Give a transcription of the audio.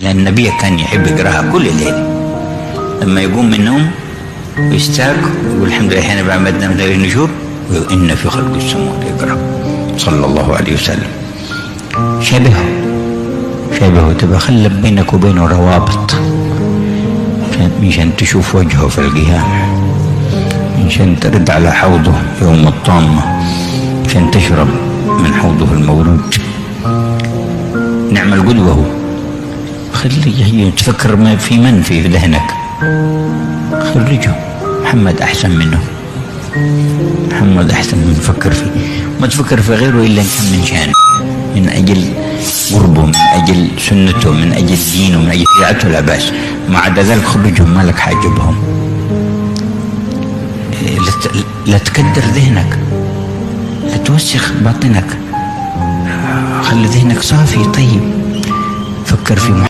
لأن النبي كان يحب يقراها كل ليلة لما يقوم من النوم ويستاق ويقول الحمد لله حين بعمدنا من دار النشور وإن في خلق السماوات يقرأ صلى الله عليه وسلم. شبهه تبقى خلب بينك وبينه روابط مشان تشوف وجهه في القيامة، مشان ترد على حوضه يوم الطامة، مشان تشرب من حوضه المورود. نعم القدوة هو. خليه تفكر ما في من في ذهنك، خرجه. محمد أحسن منه، محمد أحسن من فكر فيه. ما تفكر في غيره إلا إن كان من شانه، من أجل قربه، من أجل سنته، من أجل دينه، من أجل شريعته لا بأس. ما عدا ذلك خرجهم، ما لك حاجة بهم. لا تكدر ذهنك، لا توسخ باطنك، خلي ذهنك صافي طيب. فكر في